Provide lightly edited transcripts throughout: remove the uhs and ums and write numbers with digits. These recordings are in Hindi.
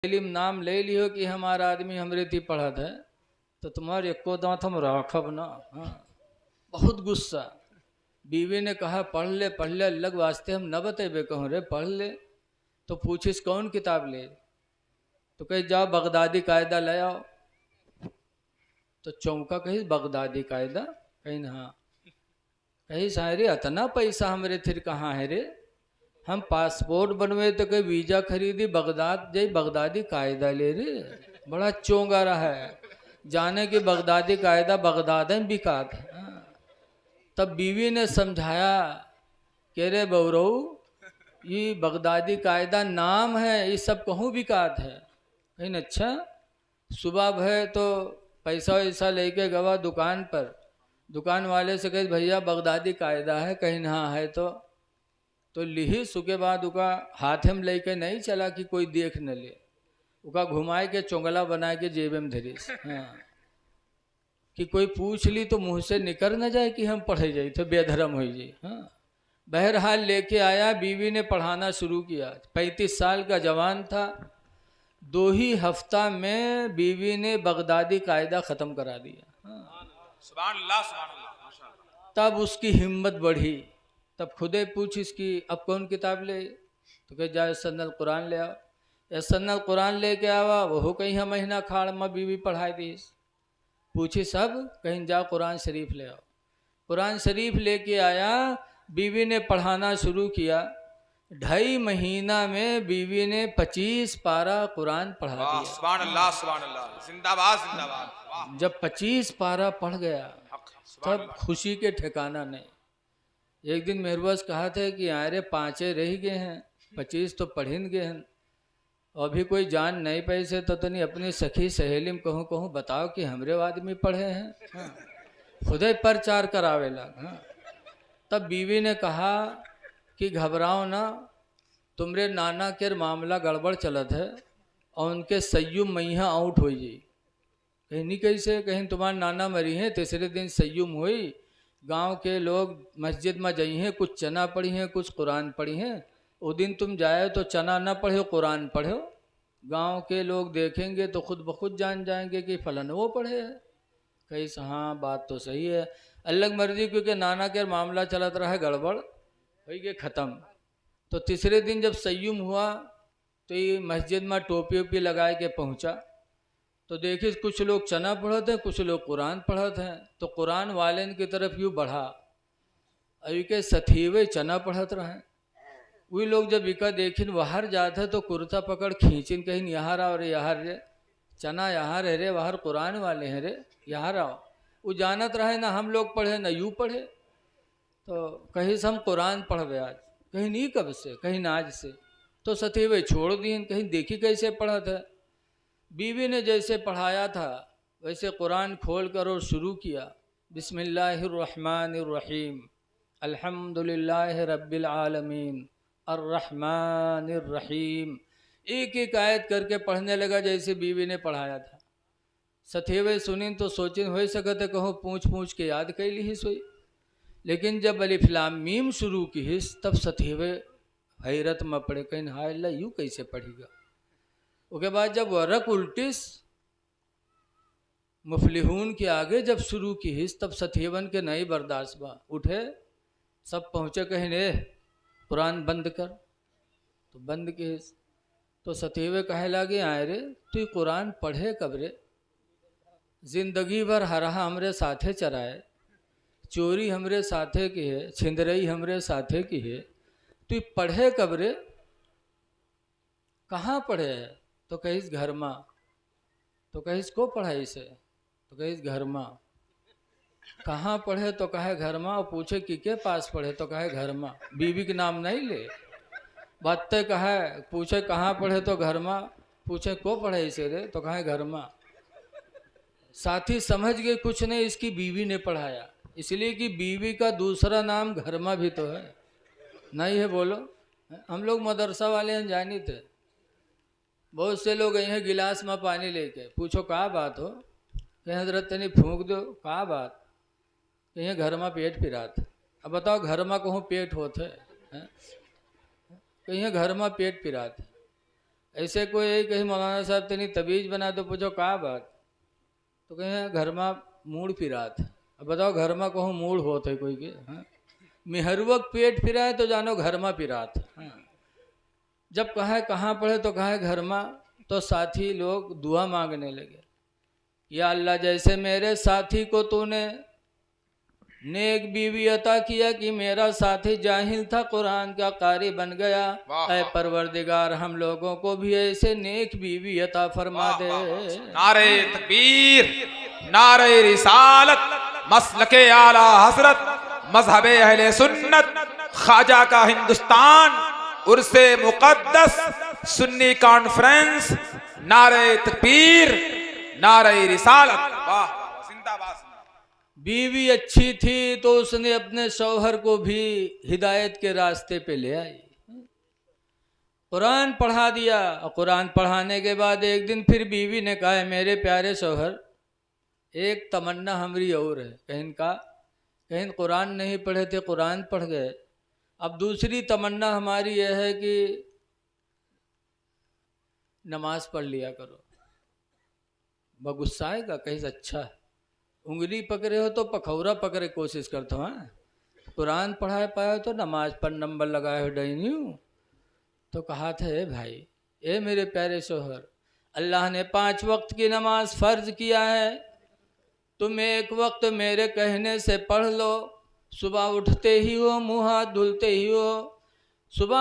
इलिम नाम ले लियो कि हमारा आदमी हमरे थी पढ़त है तो तुम्हारे एको दांत हम राखब ना। हाँ, बहुत गुस्सा। बीवी ने कहा पढ़ ले अल्लाह के वास्ते हम न बतेबे कहूँ रे पढ़ ले। तो पूछिस कौन किताब ले। तो कही जाओ बगदादी कायदा ले आओ। तो चौंका कही बगदादी कायदा। कहीं हाँ। कही सारे इतना पैसा हमरे थिर कहाँ है रे। हम पासपोर्ट बनवे तो कहीं वीजा खरीदी बगदाद जय बगदादी कायदा ले रे। बड़ा चोंगा रहा है जाने कि बगदादी कायदा बगदाद में बिकात है। तब बीवी ने समझाया कह रे बौरऊ ये बगदादी कायदा नाम है ये सब कहूँ बिकात है। कहीं अच्छा सुबह भय तो पैसा वैसा लेके गवा दुकान पर। दुकान वाले से कहे भैया बगदादी कायदा है कहीं हाँ है तो लिही सुके बाद उका हाथ में लेके नहीं चला कि कोई देख न ले। उका घुमाए के चोंगला बना के जेब में धरीस। हाँ कि कोई पूछ ली तो मुंह से निकल न जाए कि हम पढ़े जाए तो बेधर्म हो जाए। हाँ बहरहाल लेके आया बीवी ने पढ़ाना शुरू किया। 35 साल का जवान था। 2 ही हफ्ता में बीवी ने बगदादी कायदा ख़त्म करा दिया। हाँ। सुभान अल्लाह माशाअल्लाह। तब उसकी हिम्मत बढ़ी। तब खुदे पूछ इसकी अब कौन किताब ले। तो कह जाए सन्नल कुरान ले आओ। या सन्नल कुरान लेके आवा वह कहीं महीना खाड़ में बीवी पढ़ाई दी। पूछी सब कहीं जा कुरान शरीफ ले आओ। कुरान शरीफ लेके आया। बीवी ने पढ़ाना शुरू किया। 2.5 महीना में बीवी ने 25 पारा कुरान पढ़ा दिया। सुभान अल्लाह जिंदाबाद जिंदाबाद। जब 25 पारा पढ़ गया तब खुशी के ठिकाना नहीं। एक दिन मेरे पास कहा था कि अरे 5 रह गए हैं 25 तो पढ़ गए हैं। अभी कोई जान नहीं पैसे तो नहीं अपनी सखी सहेली में कहूँ बताओ कि हमरे आदमी पढ़े हैं। हाँ। खुदे प्रचार करावे लग। हाँ। तब बीवी ने कहा कि घबराओ ना तुमरे नाना के मामला गड़बड़ चलत है और उनके सय्युम मैया आउट हो जी। कहीं नहीं कैसे कहीं तुम्हारे नाना मरी हैं 3रे दिन सय्युम हुई। गांव के लोग मस्जिद में जाई हैं कुछ चना पढ़ी हैं कुछ कुरान पढ़ी हैं। उस दिन तुम जाए तो चना न पढ़ो कुरान पढ़ो। गांव के लोग देखेंगे तो खुद ब खुद जान जाएंगे कि फलन वो पढ़े है। कहीं हाँ बात तो सही है अलग मर्जी क्योंकि नाना के मामला चलत रहा है गड़बड़ हो गए ख़त्म। तो 3रे दिन जब सय्युम हुआ तो ये मस्जिद में टोपी वोपी लगाए के पहुँचा। तो देखिए कुछ लोग चना पढ़ते हैं कुछ लोग कुरान पढ़ते हैं। तो कुरान वाले की तरफ यूँ बढ़ा अभी के सथीवे चना पढ़त रहे। वही लोग जब इका देखिन बाहर जाते तो कुर्ता पकड़ खींचिन कहीं यहाँ रहा और यहाँ रे चना यहाँ रह रे बाहर कुरान वाले हैं रे यहाँ रहो। वो जानत रहे ना हम लोग पढ़े ना यूँ पढ़े। तो कहीं से हम कुरान पढ़वे आज कहीं नहीं कब से कहीं ना आज से। तो सतीवे छोड़ दिए कहीं देखी कैसे पढ़ा था। बीवी ने जैसे पढ़ाया था वैसे कुरान खोल कर और शुरू किया। बिस्मिल्लाहिर्रहमानिर्रहीम अल्हम्दुलिल्लाहि रब्बिल आलमीन अर्रहमानिर्रहीम। एक एक आयत करके पढ़ने लगा जैसे बीवी ने पढ़ाया था। सथेवे सुनिन तो सोचिन हो सकते कहो पूछ के याद कैली ही सोई। लेकिन जब अलिफ लाम मीम शुरू की हिस तब सथेवे हैरत में पड़े कहीं हाय अल्लाह यूँ कैसे पढ़ेगा। उसके बाद जब वरक उल्टिस मुफलिहून के आगे जब शुरू की हिस तब सथेवन के नहीं बर्दाश्त बा उठे सब पहुँचे कहीं ने कुरान बंद कर। तो बंद के हिस तो सथेवे कहे लगे आए रे तू कुरान पढ़े कब रे। जिंदगी भर हरहा हमरे साथे चराए चोरी हमरे साथे की है छिंदरई हमरे साथे की है तू पढ़े कब रे कहाँ पढ़े है। तो कहीस घर माँ। तो कहीस को पढ़ाई से तो कहीस घर माँ। कहाँ पढ़े तो कहे घर माँ और पूछे कि के पास पढ़े तो कहे घर माँ। बीवी के नाम नहीं ले बातें कहे पूछे कहाँ पढ़े तो घर माँ पूछे को पढ़े इसे रे तो कहे घर माँ। साथी समझ गए कुछ नहीं इसकी बीवी ने पढ़ाया इसलिए कि बीवी का दूसरा नाम घर माँ भी तो है नहीं है बोलो। हम लोग मदरसा वाले हैं जानी थे। बहुत से लोग यहाँ गिलास में पानी लेके पूछो कहाँ बात हो कहीं हजरत तनी फूंक दो कहाँ बात कहीं घर में पेट फिरात। अब बताओ घर में कहूँ पेट होते हैं कहीं घर में पेट फिरात। ऐसे कोई कहीं मौलाना साहब तेरी तबीज बना तो पूछो का बात, तो कहें घर में मूड फिरात। अब बताओ घर में कहूँ मूड होत है कोई के? हाँ? मिहरुवक पेट फिराए तो जानो घर में फिरात। हाँ? जब कहा कहाँ पढ़े तो कहा घर में, तो साथी लोग दुआ मांगने लगे, या अल्लाह जैसे मेरे साथी को तूने नेक बीवी अता किया कि मेरा साथी जाहिल था कुरान का कारी बन गया, ऐ परवरदिगार हम लोगों को भी ऐसे नेक बीवी अता फरमा दे। नारे तकबीर, नारे रिसालत, मसलके आला हजरत, मजहबे अहले सुन्नत, ख्वाजा का हिंदुस्तान, उर्से मुकद्दस, सुन्नी कॉन्फ्रेंस, नारे तकबीर, नारे रिसालत। वाह, जिंदाबाद। बीवी अच्छी थी तो उसने अपने शौहर को भी हिदायत के रास्ते पे ले आई, कुरान पढ़ा दिया। और कुरान पढ़ाने के बाद एक दिन फिर बीवी ने कहा, मेरे प्यारे शौहर एक तमन्ना हमारी और है। कहीं कुरान नहीं पढ़े थे, कुरान पढ़ गए, अब दूसरी तमन्ना हमारी यह है कि नमाज पढ़ लिया करो। बगुस्साए का कहीं अच्छा उंगली पकड़े हो तो पखौरा पकड़े कोशिश करता हूँ। कुरान पढ़ाए पाए तो नमाज पर नंबर लगाए हो डैनी। तो कहा था, भाई ए मेरे प्यारे शोहर, अल्लाह ने 5 वक्त की नमाज फ़र्ज किया है, तुम एक वक्त मेरे कहने से पढ़ लो। सुबह उठते ही हो, मुँह हाथ धुलते ही हो, सुबह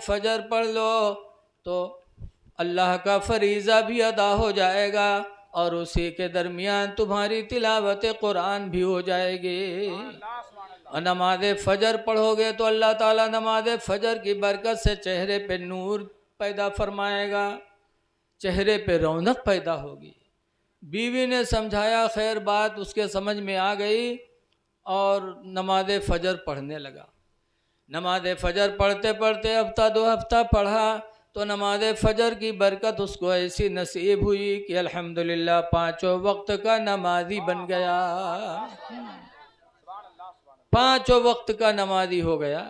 फजर पढ़ लो, तो अल्लाह का फरीज़ा भी अदा हो जाएगा और उसी के दरमियान तुम्हारी तिलावत कुरान भी हो जाएगी। और नमाज फजर पढ़ोगे तो अल्लाह ताला नमाज फजर की बरकत से चेहरे पे नूर पैदा फरमाएगा, चेहरे पे रौनक पैदा होगी। बीवी ने समझाया, खैर बात उसके समझ में आ गई और नमाज फजर पढ़ने लगा। नमाज फजर पढ़ते पढ़ते हफ्ता 2 हफ्ता पढ़ा तो नमाज फजर की बरकत उसको ऐसी नसीब हुई कि अल्हम्दुलिल्लाह 5 वक्त का नमाजी बन गया, 5 वक्त का नमाजी हो गया।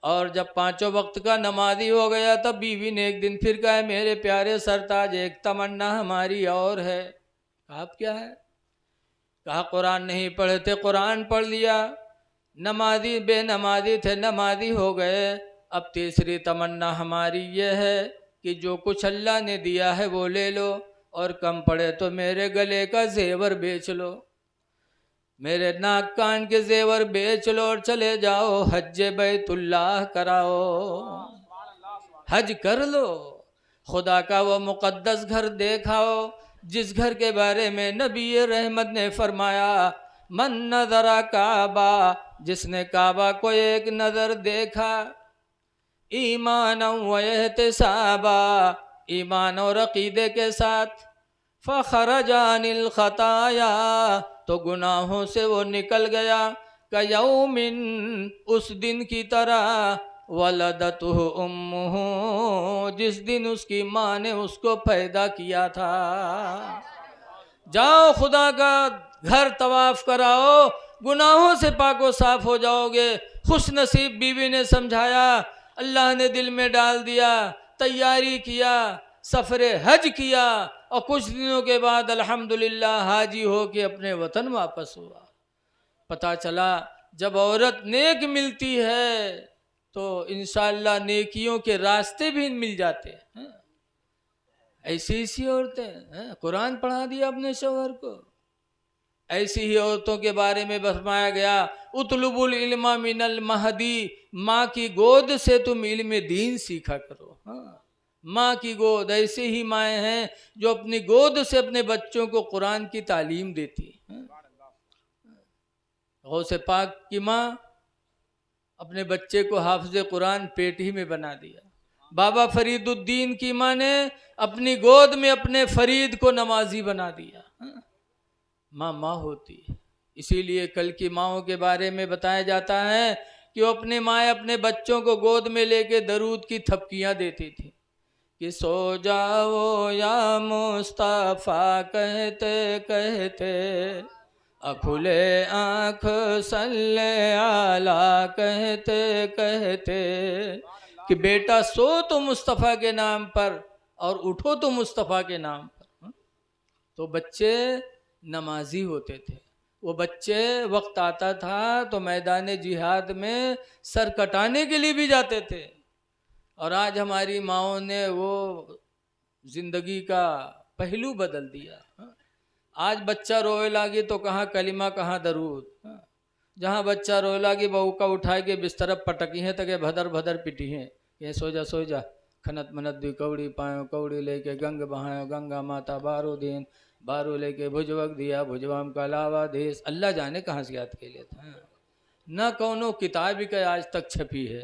और जब 5 वक्त का नमाजी हो गया तब बीवी ने एक दिन फिर कहा, मेरे प्यारे सरताज एक तमन्ना हमारी और है। आप क्या है? कहा कुरान नहीं पढ़े थे, कुरान पढ़ लिया, नमाजी बेनमाजी थे, नमाजी हो गए। अब तीसरी तमन्ना हमारी ये है कि जो कुछ अल्लाह ने दिया है वो ले लो, और कम पड़े तो मेरे गले का जेवर बेच लो, मेरे नाक कान के जेवर बेच लो और चले जाओ हज बैतुल्लाह कराओ, हज कर लो, खुदा का वो मुकद्दस घर देखाओ जिस घर के बारे में नबी रहमत ने फरमाया, मन नजरा काबा, जिसने काबा को एक नज़र देखा, ईमान व एहतिसाबा, ईमान और अकीदे के साथ, फ़खरजा अनिल खताया, तो गुनाहों से वो निकल गया, कयौमिन, उस दिन की तरह, वलदतुहु उम्मुहु, जिस दिन उसकी माँ ने उसको पैदा किया था। जाओ खुदा का घर तवाफ कराओ, गुनाहों से पाको साफ हो जाओगे। खुश नसीब बीवी ने समझाया, अल्लाह ने दिल में डाल दिया, तैयारी किया, सफ़रे हज किया और कुछ दिनों के बाद अल्हम्दुलिल्लाह हाजी हो के अपने वतन वापस हुआ। पता चला जब औरत नेक मिलती है तो इंशाअल्लाह नेकियों के रास्ते भी मिल जाते हैं। ऐसी ऐसी औरतें, कुरान पढ़ा दिया अपने शौहर को। ऐसी ही औरतों के बारे में फरमाया गया, उतलुबुल इल्मा मिनल महदी, माँ की गोद से तुम इल्म दीन सीखा करो। माँ की गोद, ऐसी ही माएँ हैं जो अपनी गोद से अपने बच्चों को कुरान की तालीम देती हैं। गौसे पाक की माँ अपने बच्चे को हाफिज़ कुरान पेट ही में बना दिया। बाबा फरीदुद्दीन की माँ ने अपनी गोद में अपने फरीद को नमाजी बना दिया। माँ माँ होती है, इसीलिए कल की माँओं के बारे में बताया जाता है कि वो अपने माँ अपने बच्चों को गोद में लेके दरूद की थपकियाँ देती थी कि सो जाओ या मुस्तफ़ा कहते कहते, अखुले आँख सल्ले आला कहते कहते, कि बेटा सो तो मुस्तफ़ा के नाम पर और उठो तो मुस्तफ़ा के नाम पर। तो बच्चे नमाजी होते थे, वो बच्चे वक्त आता था तो मैदान जिहाद में सर कटाने के लिए भी जाते थे। और आज हमारी माओं ने वो जिंदगी का पहलू बदल दिया। आज बच्चा रोए लागी तो कहाँ कलिमा कहाँ दरूद। जहाँ बच्चा रोए लागी बहू का उठाए के बिस्तर पटकी है तके भदर भदर पिटी है, ये सो जा खनत मनत दी कौड़ी पायो कौड़ी लेके गंग बहायो गंगा माता बारो दिन बारो लेके भुजवक दिया भुजवाम का लावा देश। अल्लाह जाने कहाँ से याद के लिए था। न कौनो किताब के आज तक छपी है,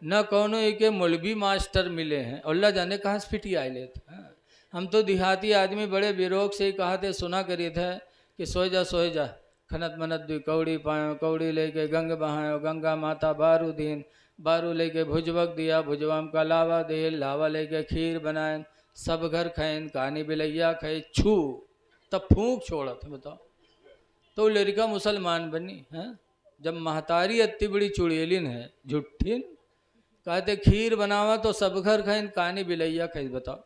न कौनो के मौलवी मास्टर मिले हैं, अल्लाह जाने कहाँ से फिटी आए ले थे। हम तो देहाती आदमी बड़े बिरोग से ही कहा थे, सुना करी थे कि सोए जा खनत मनत दी कौड़ी पायो कौड़ी लेके गंग बहायो गंगा माता बारू दिन बारू लेके भुजवक दिया भुजवाम का लावा दे लावा लेके खीर बनाए सब घर खैन कहानी बिलैया खाई छू तब फूंक छोड़ा था। बताओ तो लड़का मुसलमान बनी है। जब महतारी अत्ती बड़ी चुड़ैलिन है झुट्ठिन कहते खीर बनावा तो सब घर खैन कहानी बिलैया खाई। बताओ